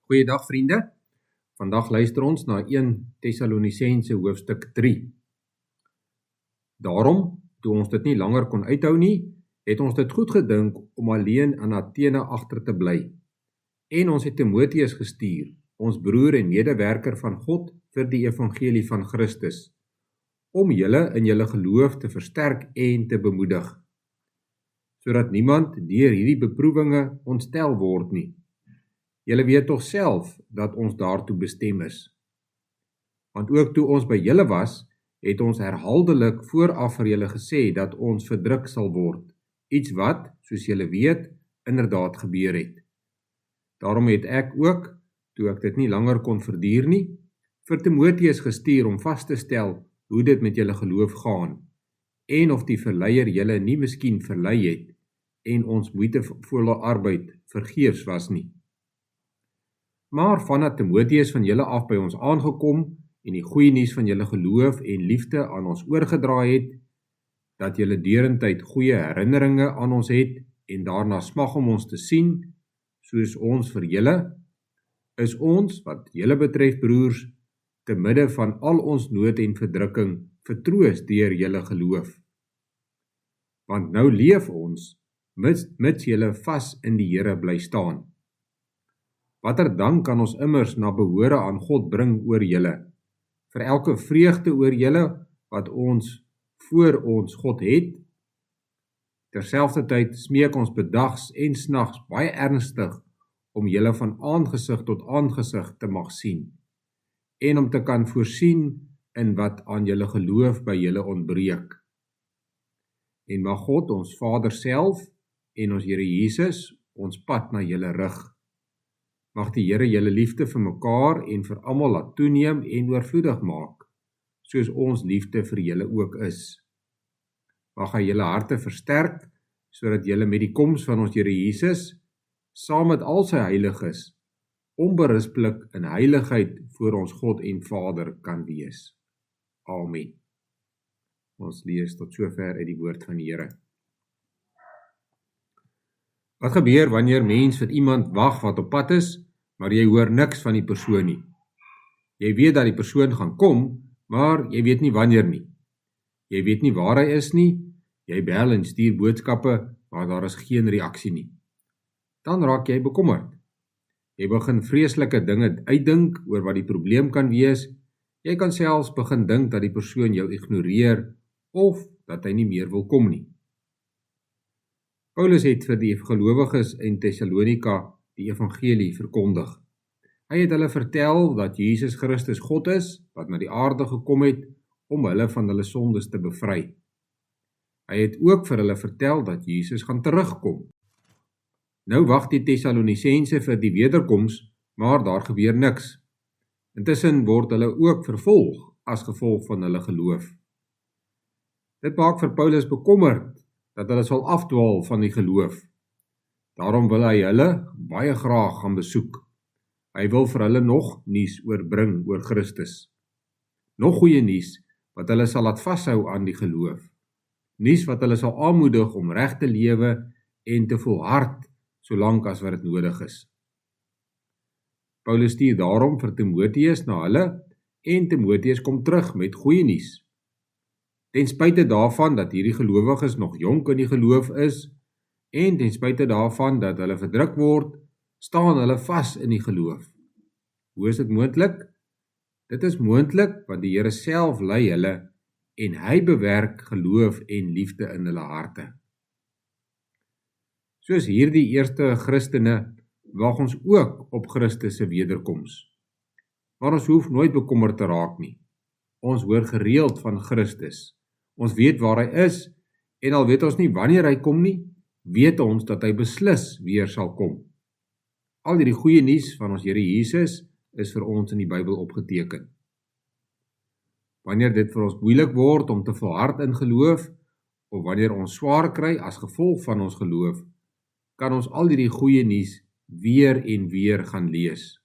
Goeiedag vriende, vandag luister ons na 1 Tessalonisense hoofstuk 3. Daarom, toe ons dit nie langer kon uithou nie, het ons dit goed gedink om alleen in Athene agter te bly. En ons het Timotheus gestuur, ons broer en medewerker van God vir die evangelie van Christus, om julle in julle geloof te versterk en te bemoedig, sodat niemand deur hierdie beproewinge ontstel word nie. Julle weet tog self dat ons daartoe bestem is. Want ook toe ons by julle was, het ons herhaaldelik vooraf vir julle gesê dat ons verdruk sal word, iets wat, soos julle weet, inderdaad gebeur het. Daarom het ek ook, toe ek dit nie langer kon verduur nie, vir Timotheus gestuur om vas te stel hoe dit met julle geloof gaan, en of die verleier julle nie miskien verlei het, en ons moeitevolle arbeid vergeefs was nie. Maar vandat Timotheus van julle af by ons aangekom en die goeie nuus van julle geloof en liefde aan ons oorgedraai het, dat julle derentyd goeie herinneringe aan ons het en daarna smag om ons te sien, soos ons vir julle, is ons, wat julle betref broers, te midde van al ons nood en verdrukking, vertroos deur julle geloof. Want nou leef ons, mits julle vas in die Here bly staan. Watter dank kan ons immers na behore aan God bring oor julle, vir elke vreugde oor julle wat ons voor ons God het? Terselfdertyd smeek ons bedags en snags baie ernstig om julle van aangesig tot aangesig te mag sien, en om te kan voorsien in wat aan julle geloof by julle ontbreek. En mag God, ons Vader self, en ons Here Jesus, ons pad na julle rig. Mag die Here julle liefde vir mekaar en vir almal laat toeneem en oorvloedig maak, soos ons liefde vir julle ook is. Mag hy julle harte versterk, sodat julle met die koms van ons Here Jesus, saam met al sy heiliges, onberispelik in heiligheid voor ons God en Vader kan wees. Amen. Ons lees tot sover uit die woord van die Here. Wat gebeur wanneer mens vir iemand wag wat op pad is, maar jy hoor niks van die persoon nie? Jy weet dat die persoon gaan kom, maar jy weet nie wanneer nie. Jy weet nie waar hy is nie, jy bel en stuur boodskappe, maar daar is geen reaksie nie. Dan raak jy bekommerd. Jy begin vreeslike dinge uitdink oor wat die probleem kan wees. Jy kan selfs begin dink dat die persoon jou ignoreer, of dat hy nie meer wil kom nie. Paulus het vir die gelowiges in Thessalonika die evangelie verkondig. Hy het hulle vertel dat Jesus Christus God is, wat na die aarde gekom het, om hulle van hulle sondes te bevry. Hy het ook vir hulle vertel dat Jesus gaan terugkom. Nou wag die Tessalonisense vir die wederkoms, maar daar gebeur niks. Intussen word hulle ook vervolg as gevolg van hulle geloof. Dit maak vir Paulus bekommerd dat hulle sal afdwaal van die geloof. Daarom wil hy hulle baie graag gaan besoek. Hy wil vir hulle nog nuus oorbring oor Christus. Nog goeie nuus wat hulle sal laat vashou aan die geloof. Nuus wat hulle sal aanmoedig om reg te lewe en te volhard solank as wat dit nodig is. Paulus stuur daarom vir Timotheus na hulle en Timotheus kom terug met goeie nuus. Ten spyte daarvan dat hierdie gelowiges nog jonk in die geloof is, en ten spyte daarvan dat hulle verdruk word, staan hulle vas in die geloof. Hoe is dit moontlik? Dit is moontlik want die Here self lei hulle en hy bewerk geloof en liefde in hulle harte. Soos hierdie eerste Christene wag ons ook op Christus se wederkoms. Maar ons hoef nooit bekommerd te raak nie. Ons hoor gereeld van Christus. Ons weet waar hy is, en al weet ons nie wanneer hy kom nie, weet ons dat hy beslis weer sal kom. Al die goeie nuus van ons Here Jesus is vir ons in die Bybel opgeteken. Wanneer dit vir ons moeilik word om te volhard in geloof, of wanneer ons swaar kry as gevolg van ons geloof, kan ons al die goeie nuus weer en weer gaan lees.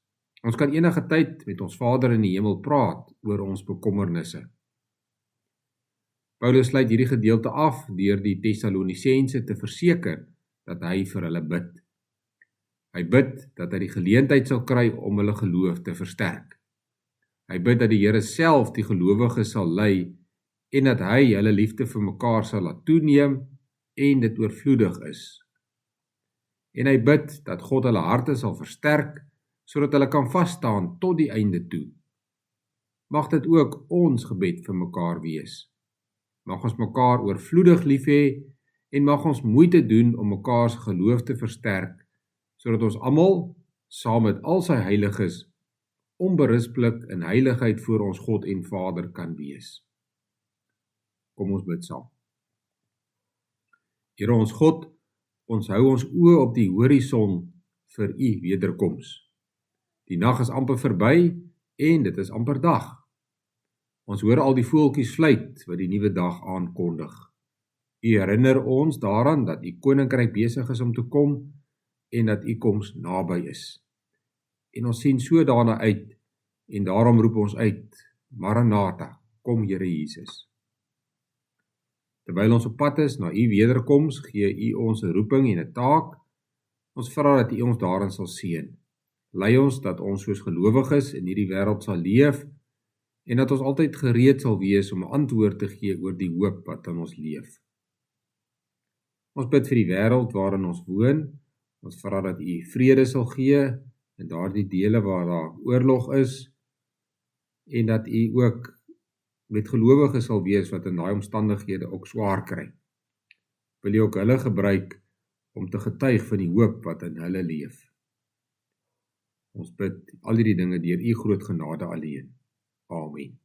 Ons kan enige tyd met ons Vader in die hemel praat oor ons bekommernisse. Paulus sluit hierdie gedeelte af deur die Tessalonisense te verseker dat hy vir hulle bid. Hy bid dat hy die geleentheid sal kry om hulle geloof te versterk. Hy bid dat die Here self die gelowiges sal lei en dat hy hulle liefde vir mekaar sal laat toeneem en dit oorvloedig is. En hy bid dat God hulle harte sal versterk, sodat hulle kan vasstaan tot die einde toe. Mag dit ook ons gebed vir mekaar wees. Mag ons mekaar oorvloedig lief hê en mag ons moeite doen om mekaar se geloof te versterk, sodat ons almal, saam met al sy heiliges, onberispelik in heiligheid voor ons God en Vader kan wees. Kom ons bid saam. Here ons God, ons hou ons oë op die horison vir u wederkoms. Die nag is amper verby en dit is amper dag. Ons hoor al die voeltjies fluit wat die nuwe dag aankondig. U herinner ons daaraan dat u koninkryk besig is om te kom en dat u koms naby is. En ons sien so daarna uit en daarom roep ons uit, Maranatha, kom Here Jesus. Terwyl ons op pad is na u wederkoms, gee u ons 'n roeping en 'n taak. Ons vra dat u ons daarin sal seën. Lei ons dat ons soos gelowiges in hierdie wêreld sal leef en dat ons altyd gereed sal wees om 'n antwoord te gee oor die hoop wat in ons leef. Ons bid vir die wêreld waarin ons woon. Ons vra dat u vrede sal gee in daardie dele waar daar oorlog is en dat u ook met gelowiges sal wees wat in daai omstandighede ook swaar kry. Wil u ook hulle gebruik om te getuig van die hoop wat in hulle leef. Ons bid al hierdie dinge deur u groot genade alleen. Amen.